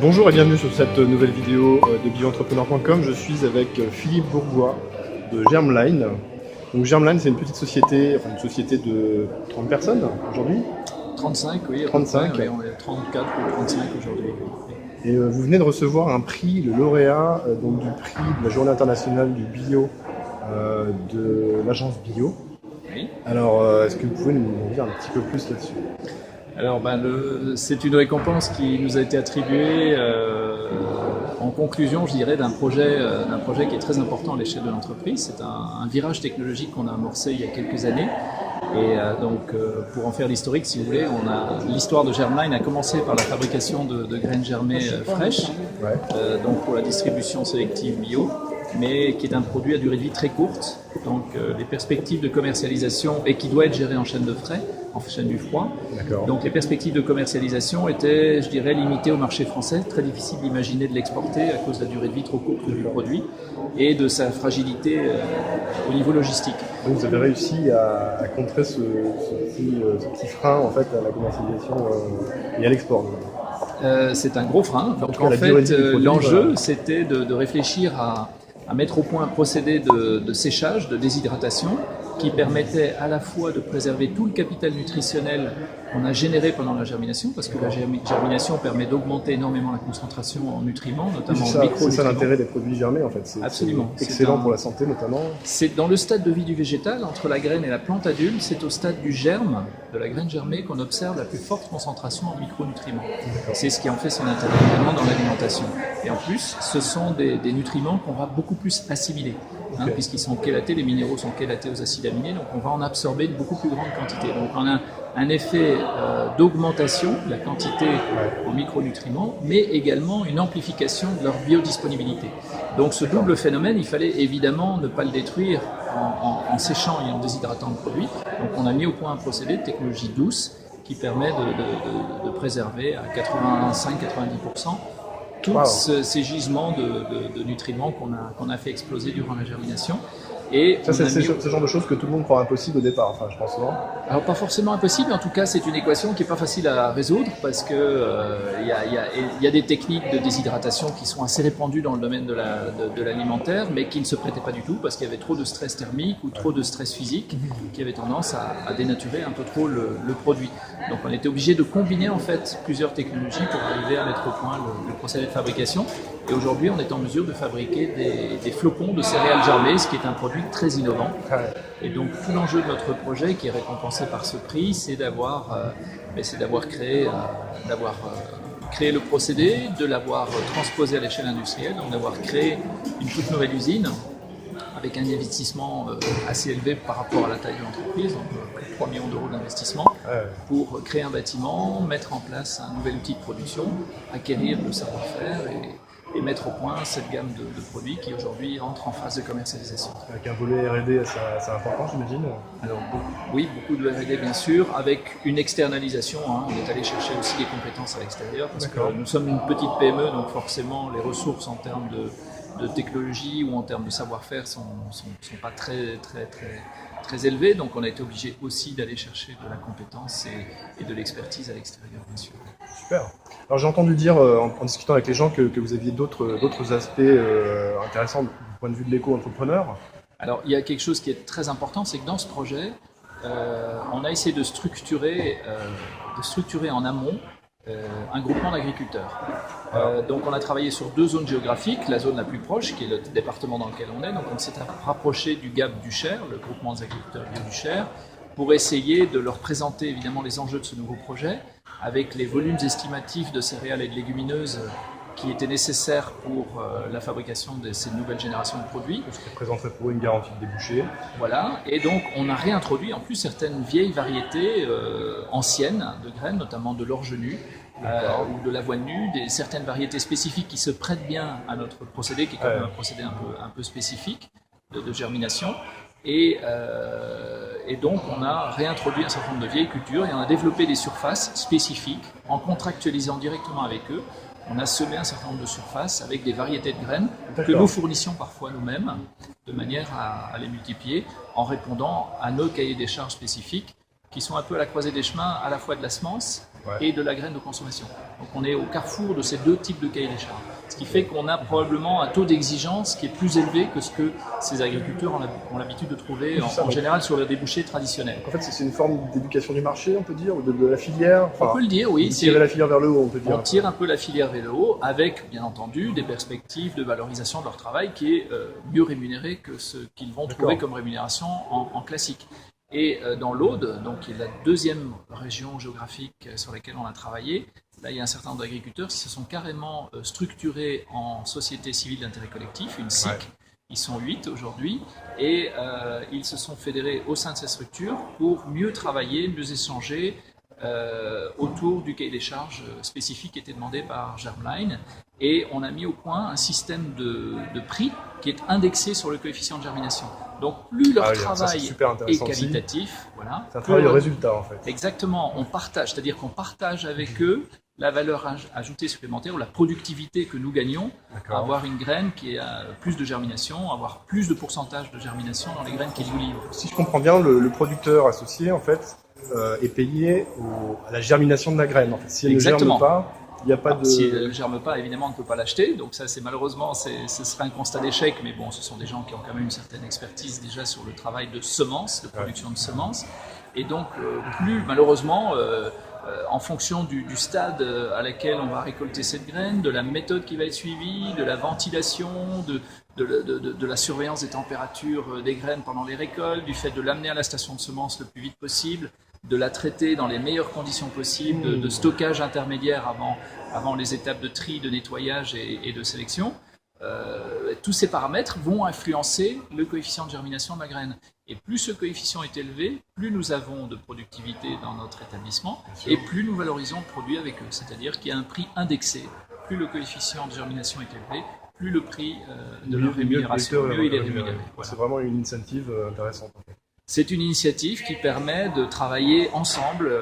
Bonjour et bienvenue sur cette nouvelle vidéo de bioentrepreneur.com. Je suis avec Philippe Bourgois de Germline. Donc Germline, c'est une petite société, une société de 30 personnes aujourd'hui. 35, oui. 35. Oui, on est 34 ou 35 aujourd'hui. Et vous venez de recevoir un prix, le lauréat donc du prix de la Journée internationale du bio de l'agence Bio. Oui. Alors, est-ce que vous pouvez nous en dire un petit peu plus là-dessus? Alors, c'est une récompense qui nous a été attribuée en conclusion, je dirais, d'un projet qui est très important à l'échelle de l'entreprise. C'est un virage technologique qu'on a amorcé il y a quelques années. Et pour en faire l'historique, si vous voulez, l'histoire de Germline a commencé par la fabrication de graines germées fraîches, donc pour la distribution sélective bio, mais qui est un produit à durée de vie très courte. Donc les perspectives de commercialisation, et qui doit être géré en chaîne de frais, en chaîne du froid. Donc les perspectives de commercialisation étaient, je dirais, limitées au marché français. Très difficile d'imaginer de l'exporter à cause de la durée de vie trop courte du produit et de sa fragilité au niveau logistique. Donc vous avez réussi à contrer ce petit frein en fait à la commercialisation et à l'export. C'est un gros frein. Donc en fait, l'enjeu, c'était de réfléchir à mettre au point un procédé de séchage, de déshydratation, qui permettait à la fois de préserver tout le capital nutritionnel qu'on a généré pendant la germination, parce que la germination permet d'augmenter énormément la concentration en nutriments, notamment en micronutriments. C'est ça l'intérêt des produits germés en fait. Absolument. C'est excellent pour la santé notamment. C'est dans le stade de vie du végétal, entre la graine et la plante adulte, c'est au stade du germe, de la graine germée, qu'on observe la plus forte concentration en micronutriments. C'est ce qui en fait son intérêt vraiment dans l'alimentation. Et en plus, ce sont des nutriments qu'on va beaucoup plus assimiler. Puisqu'ils sont chélatés, les minéraux sont chélatés aux acides aminés, donc on va en absorber une beaucoup plus grande quantité. Donc on a un effet d'augmentation de la quantité en micronutriments, mais également une amplification de leur biodisponibilité. Donc ce double phénomène, il fallait évidemment ne pas le détruire en séchant et en déshydratant le produit. Donc on a mis au point un procédé de technologie douce qui permet de préserver à 85-90% tous ces gisements de nutriments qu'on a fait exploser durant la germination. Et ça, c'est ce genre de choses que tout le monde croit impossible au départ, je pense souvent. Alors pas forcément impossible, mais en tout cas c'est une équation qui n'est pas facile à résoudre parce que y a des techniques de déshydratation qui sont assez répandues dans le domaine de l'alimentaire, mais qui ne se prêtaient pas du tout parce qu'il y avait trop de stress thermique ou trop de stress physique qui avait tendance à dénaturer un peu trop le produit. Donc on était obligé de combiner en fait plusieurs technologies pour arriver à mettre au point le procédé de fabrication. Et aujourd'hui, on est en mesure de fabriquer des flocons de céréales germées, ce qui est un produit très innovant. Et donc, tout l'enjeu de notre projet, qui est récompensé par ce prix, c'est d'avoir créé le procédé, de l'avoir transposé à l'échelle industrielle, donc d'avoir créé une toute nouvelle usine avec un investissement assez élevé par rapport à la taille de l'entreprise, donc 3 millions d'euros d'investissement, pour créer un bâtiment, mettre en place un nouvel outil de production, acquérir le savoir-faire et mettre au point cette gamme de produits qui aujourd'hui entre en phase de commercialisation. Avec un volet R&D assez important, j'imagine. Alors beaucoup de R&D bien sûr, avec une externalisation. On est allé chercher aussi des compétences à l'extérieur parce que nous sommes une petite PME, donc forcément les ressources en termes de technologie ou en termes de savoir-faire sont pas très élevées. Donc on a été obligé aussi d'aller chercher de la compétence et de l'expertise à l'extérieur, bien sûr. Super. Alors j'ai entendu dire en discutant avec les gens que vous aviez d'autres aspects intéressants du point de vue de l'éco-entrepreneur. Alors il y a quelque chose qui est très important, c'est que dans ce projet, on a essayé de structurer en amont un groupement d'agriculteurs. Donc on a travaillé sur 2 zones géographiques, la zone la plus proche qui est le département dans lequel on est, donc on s'est rapproché du GAP du Cher, le groupement des agriculteurs bio du Cher, pour essayer de leur présenter évidemment les enjeux de ce nouveau projet, avec les volumes estimatifs de céréales et de légumineuses qui étaient nécessaires pour la fabrication de ces nouvelles générations de produits. Ce qui représenterait pour eux une garantie de débouché. Voilà, et donc on a réintroduit en plus certaines vieilles variétés anciennes de graines, notamment de l'orge nu ou de l'avoine nue, certaines variétés spécifiques qui se prêtent bien à notre procédé, qui est quand même un procédé un peu spécifique de germination. Et donc on a réintroduit un certain nombre de vieilles cultures et on a développé des surfaces spécifiques en contractualisant directement avec eux. On a semé un certain nombre de surfaces avec des variétés de graines que nous fournissions parfois nous-mêmes de manière à les multiplier en répondant à nos cahiers des charges spécifiques qui sont un peu à la croisée des chemins à la fois de la semence et de la graine de consommation. Donc on est au carrefour de ces deux types de cahiers des charges. Ce qui fait qu'on a probablement un taux d'exigence qui est plus élevé que ce que ces agriculteurs ont l'habitude de trouver en général sur le débouché traditionnel. En fait, c'est une forme d'éducation du marché, on peut dire, ou de la filière. Enfin, on peut le dire, oui. Tirer la filière vers le haut, on peut dire. On tire un peu la filière vers le haut, avec bien entendu des perspectives de valorisation de leur travail qui est mieux rémunéré que ce qu'ils vont trouver comme rémunération en classique. Et dans l'Aude, donc qui est la deuxième région géographique sur laquelle on a travaillé, là il y a un certain nombre d'agriculteurs qui se sont carrément structurés en société civile d'intérêt collectif, une SIC. Ils sont 8 aujourd'hui et ils se sont fédérés au sein de ces structures pour mieux travailler, mieux échanger autour du cahier des charges spécifique qui était demandé par Germline. Et on a mis au point un système de prix qui est indexé sur le coefficient de germination. Donc plus leur travail est qualitatif, voilà, c'est un travail de résultat en fait. Exactement, on partage, c'est-à-dire qu'on partage avec eux la valeur ajoutée supplémentaire ou la productivité que nous gagnons à avoir une graine qui a plus de germination, avoir plus de pourcentage de germination dans les graines qu'ils nous livrent. Si je comprends bien, le producteur associé en fait est payé à la germination de la graine. En fait. Si elle ne germe pas, il n'y a pas de... Si elle ne germe pas, évidemment, on ne peut pas l'acheter. Donc ça, c'est malheureusement, ce serait un constat d'échec. Mais bon, ce sont des gens qui ont quand même une certaine expertise déjà sur le travail de semences, de production de semences. Et donc, plus malheureusement, en fonction du stade à laquelle on va récolter cette graine, de la méthode qui va être suivie, de la ventilation, de la surveillance des températures des graines pendant les récoltes, du fait de l'amener à la station de semences le plus vite possible, de la traiter dans les meilleures conditions possibles, de stockage intermédiaire avant les étapes de tri, de nettoyage et de sélection. Tous ces paramètres vont influencer le coefficient de germination de la graine. Et plus ce coefficient est élevé, plus nous avons de productivité dans notre établissement et plus nous valorisons le produit avec eux. C'est-à-dire qu'il y a un prix indexé. Plus le coefficient de germination est élevé, plus le prix de leur rémunération, mieux il est rémunéré. Voilà. C'est vraiment une incentive intéressante. En fait. C'est une initiative qui permet de travailler ensemble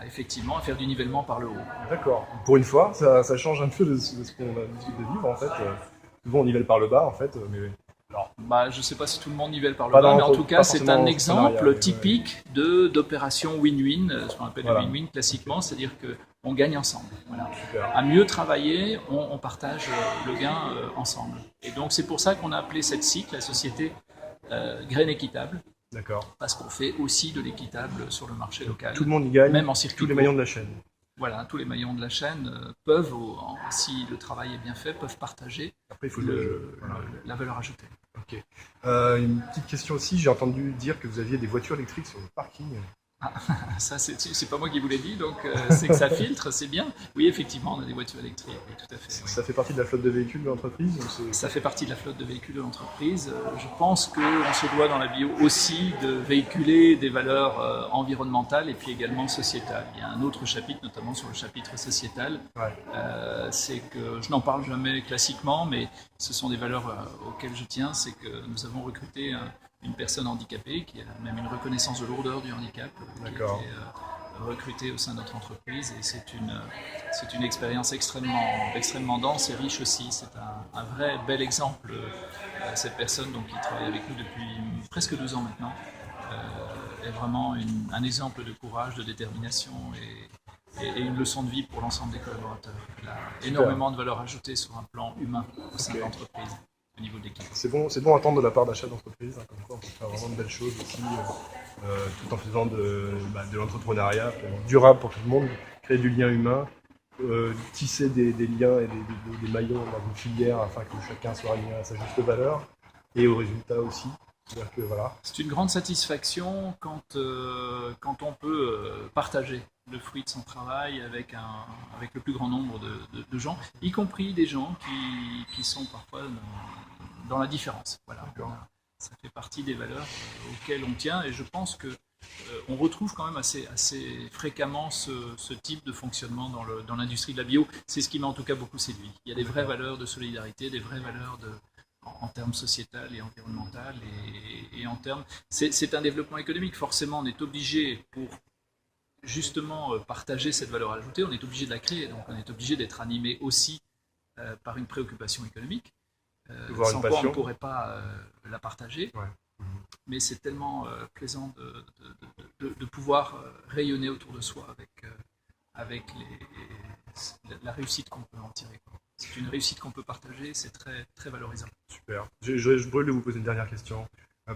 effectivement à faire du nivellement par le haut. D'accord. Pour une fois, ça change un peu de ce qu'on a l'habitude de vivre en fait. Souvent on nivelle par le bas en fait, mais... je ne sais pas si tout le monde nivelle par le bas, mais en tout cas c'est un exemple typique d'opération win-win, ce qu'on appelle le win-win classiquement, c'est-à-dire qu'on gagne ensemble. Voilà. À mieux travailler, on partage le gain ensemble. Et donc c'est pour ça qu'on a appelé cette SIC, la société Graines Équitables. D'accord. Parce qu'on fait aussi de l'équitable sur le marché local. Tout le monde y gagne, même en circuit tous les maillons de la chaîne. Voilà, tous les maillons de la chaîne peuvent, si le travail est bien fait, peuvent partager après, il faut la valeur ajoutée. Ok. Une petite question aussi, j'ai entendu dire que vous aviez des voitures électriques sur le parking. Ah, ça, c'est pas moi qui vous l'ai dit, donc c'est que ça filtre, c'est bien. Oui, effectivement, on a des voitures électriques, oui, tout à fait. Oui. Ça fait partie de la flotte de véhicules de l'entreprise Ça fait partie de la flotte de véhicules de l'entreprise. Je pense qu'on se doit dans la bio aussi de véhiculer des valeurs environnementales et puis également sociétales. Il y a un autre chapitre, notamment sur le chapitre sociétal. C'est que je n'en parle jamais classiquement, mais ce sont des valeurs auxquelles je tiens. C'est que nous avons recruté une personne handicapée qui a même une reconnaissance de lourdeur du handicap qui a été recrutée au sein de notre entreprise et c'est une expérience extrêmement dense et riche aussi. C'est un vrai bel exemple. Cette personne donc, qui travaille avec nous depuis presque 2 ans maintenant est vraiment un exemple de courage, de détermination et une leçon de vie pour l'ensemble des collaborateurs. Elle a énormément de valeur ajoutée sur un plan humain au sein de l'entreprise. Niveau de l'équipe. C'est bon à entendre de la part d'achat d'entreprise, comme quoi on peut faire vraiment de belles choses aussi, tout en faisant de l'entrepreneuriat durable pour tout le monde, créer du lien humain, tisser des liens et des maillons dans une filière afin que chacun soit aligné à sa juste valeur et au résultat aussi. Que, voilà. C'est une grande satisfaction quand on peut partager le fruit de son travail avec le plus grand nombre de gens, y compris des gens qui sont parfois dans la différence. Voilà. Ça fait partie des valeurs auxquelles on tient et je pense que on retrouve quand même assez fréquemment ce type de fonctionnement dans l'industrie de la bio. C'est ce qui m'a en tout cas beaucoup séduit. Il y a des vraies valeurs de solidarité, des vraies valeurs en termes sociétal et environnemental et en termes... C'est un développement économique. Forcément, on est obligé pour justement partager cette valeur ajoutée, on est obligé de la créer. Donc on est obligé d'être animé aussi par une préoccupation économique. Sans quoi on ne pourrait pas la partager. Mais c'est tellement plaisant de pouvoir rayonner autour de soi avec la réussite qu'on peut en tirer. C'est une réussite qu'on peut partager, c'est très, très valorisant. Super. Je brûle de vous poser une dernière question.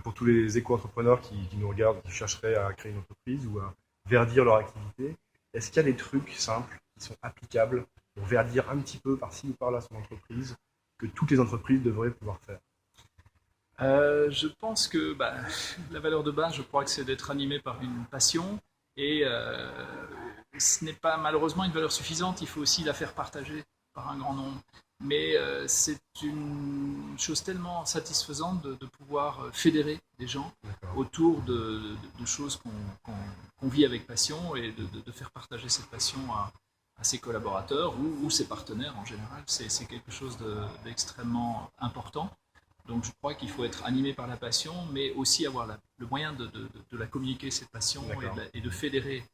Pour tous les éco-entrepreneurs qui nous regardent, qui chercheraient à créer une entreprise ou à verdir leur activité, est-ce qu'il y a des trucs simples qui sont applicables pour verdir un petit peu par-ci ou par-là son entreprise, que toutes les entreprises devraient pouvoir faire? Je pense que la valeur de base, je crois que c'est d'être animé par une passion et ce n'est pas malheureusement une valeur suffisante, il faut aussi la faire partager par un grand nombre. Mais c'est une chose tellement satisfaisante de pouvoir fédérer des gens autour de choses qu'on vit avec passion et de faire partager cette passion à ses collaborateurs ou ses partenaires en général. C'est quelque chose d'extrêmement important. Donc je crois qu'il faut être animé par la passion, mais aussi avoir le moyen de la communiquer, cette passion, et de fédérer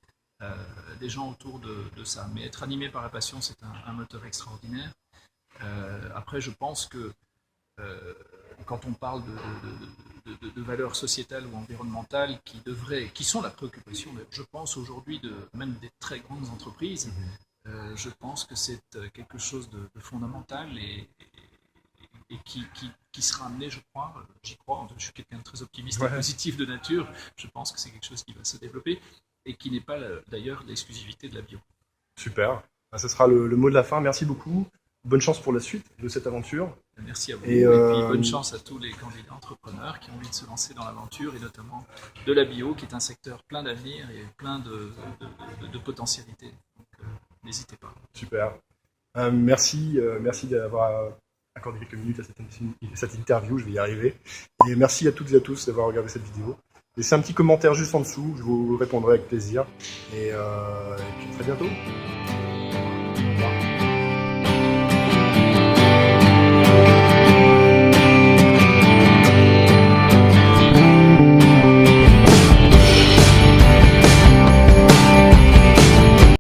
des gens autour de ça. Mais être animé par la passion, c'est un moteur extraordinaire. Après, je pense que quand on parle de valeurs sociétales ou environnementales qui sont la préoccupation, je pense aujourd'hui même des très grandes entreprises, je pense que c'est quelque chose de fondamental et qui sera amené, je crois, j'y crois, je suis quelqu'un de très optimiste et positif de nature, je pense que c'est quelque chose qui va se développer et qui n'est pas d'ailleurs l'exclusivité de la bio. Super, ce sera le mot de la fin, merci beaucoup, bonne chance pour la suite de cette aventure. Merci à vous et puis bonne chance à tous les candidats entrepreneurs qui ont envie de se lancer dans l'aventure et notamment de la bio qui est un secteur plein d'avenir et plein de potentialités, donc n'hésitez pas. Super, merci d'avoir accordé quelques minutes à cette interview, je vais y arriver. Et merci à toutes et à tous d'avoir regardé cette vidéo. Laissez un petit commentaire juste en dessous, je vous répondrai avec plaisir. Et puis très bientôt.